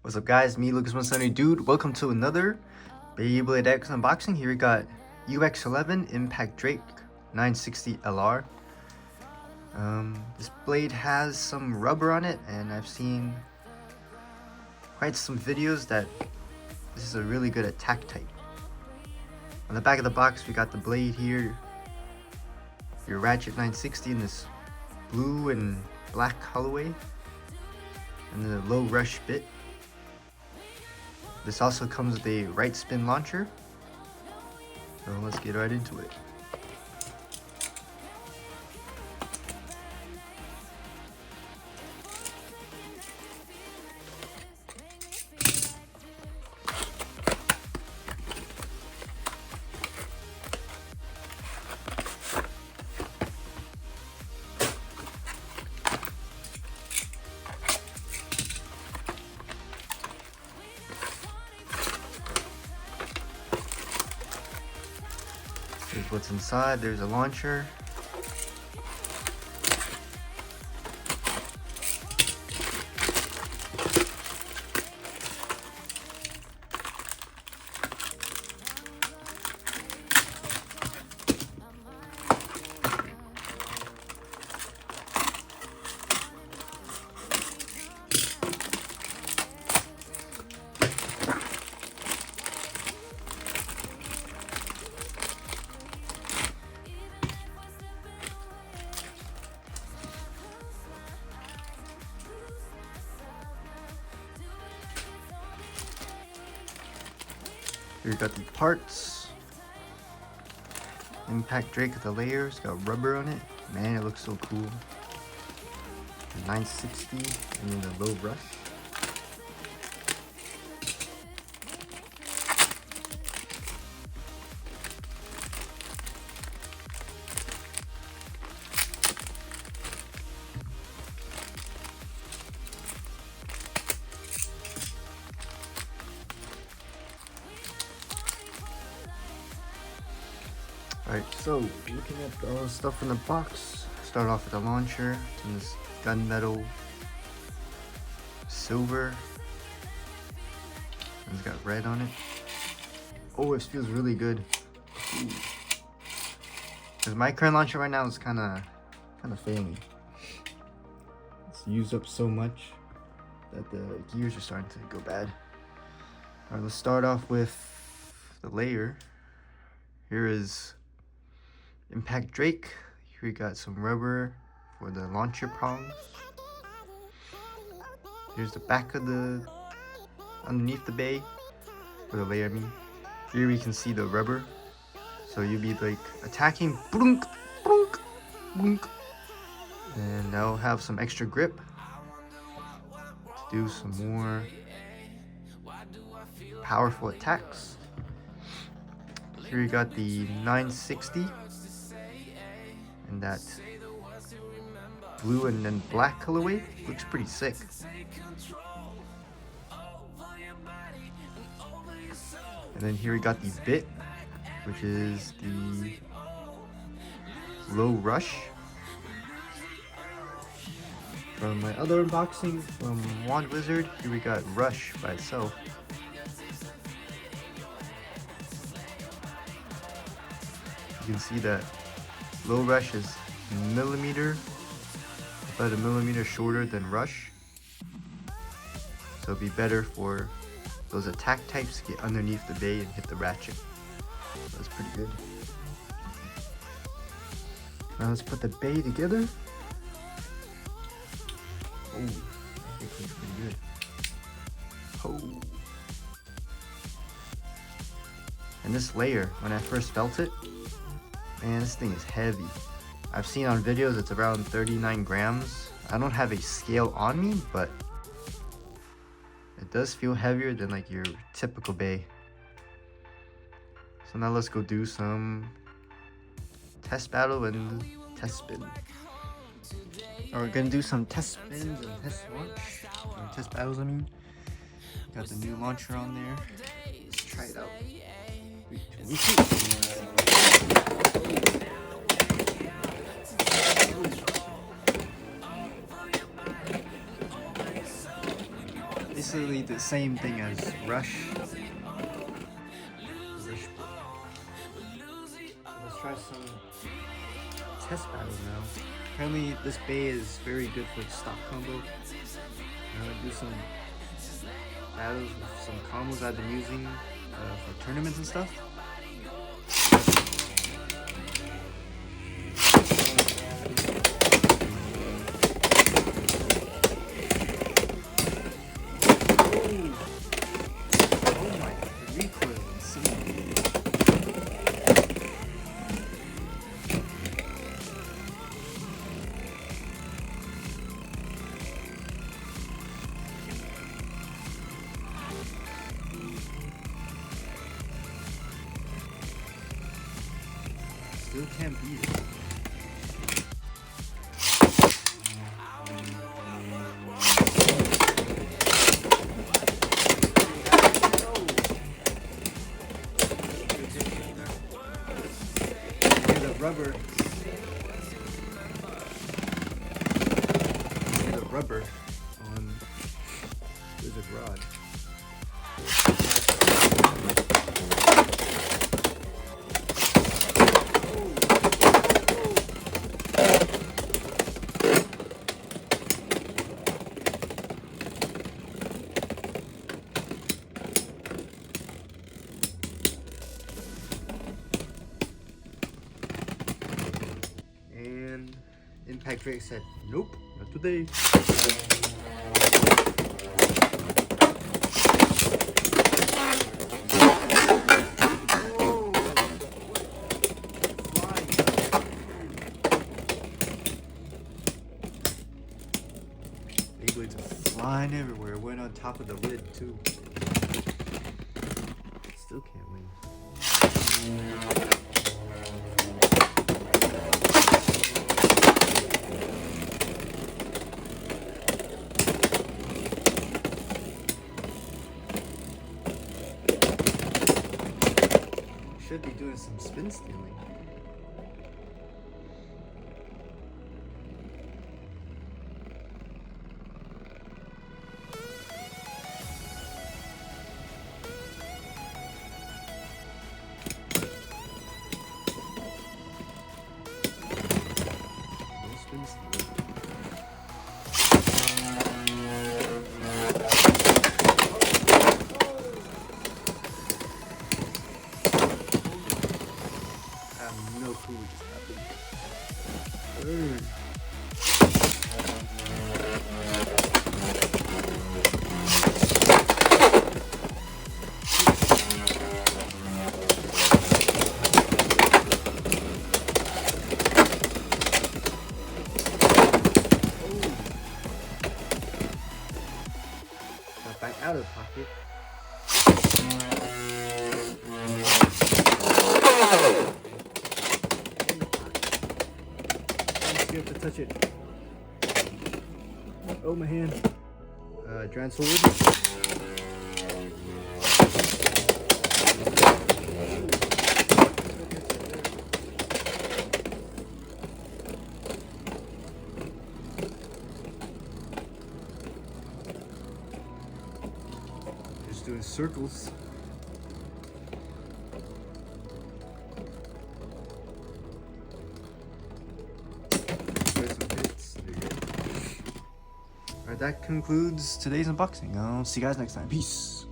What's up guys, me Lucas Sunny Dude. Welcome to another Beyblade X unboxing. Here we got UX11 Impact Drake 960 LR. This blade has some rubber on it, and I've seen quite some videos that this is a really good attack type. On the back of the box we got the blade here, your Ratchet 960 in this blue and black colorway, and the low rush bit. This also comes with a right spin launcher, so let's get right into it. Here's what's inside. There's a launcher. Here you got the parts. Impact Drake with the layers, got rubber on it. Man, it looks so cool. 960 and then the low rush. Alright, so looking at the stuff in the box, start off with the launcher. And this gunmetal silver. And it's got red on it. Oh, it feels really good. Because my current launcher right now is kind of failing. It's used up so much that the gears are starting to go bad. Alright, let's start off with the layer. Here is Impact Drake. Here we got some rubber for the launcher prongs. Here's the back of the, underneath the bay, for the layer I mean. Here we can see the rubber. So you'll be like attacking, blunk, blunk, blunk. And that'll have some extra grip to do some more powerful attacks. Here you got the 960 and that blue and then black colorway. Looks pretty sick. And then here we got the bit, which is the low rush. From my other unboxing from Wand Wizard, here we got rush by itself. You can see that low rush is millimeter, about a millimeter shorter than rush. So it'll be better for those attack types to get underneath the bay and hit the ratchet. So that's pretty good. Now let's put the bay together. Oh, I think it looks pretty good. Oh. And this layer, when I first felt it, man, this thing is heavy. I've seen on videos it's around 39 grams. I don't have a scale on me, but it does feel heavier than like your typical bay. So now let's go do some test battle and test spin. We're gonna do some test spins and test launch, or test battles I mean. Got the new launcher on there. Let's try it out. 3, 2, 1. basically the same thing as Rush. Let's try some test battles now. Apparently this Bey is very good for stock combo. I'm gonna do some battles with some combos I've been using for tournaments and stuff. Still can't beat it. Rubber. The rubber on Wizard Rod. Impact Drake said, nope, not today. Beyblades are flying everywhere. Went on top of the lid too. Still can't win. Should be doing some spin stealing. No spin stealing. No clue what just happened. Got back out of the pocket. You have to touch it. Oh, my hand. Dragon Sword. Just doing circles. Alright, that concludes today's unboxing. I'll see you guys next time. Peace.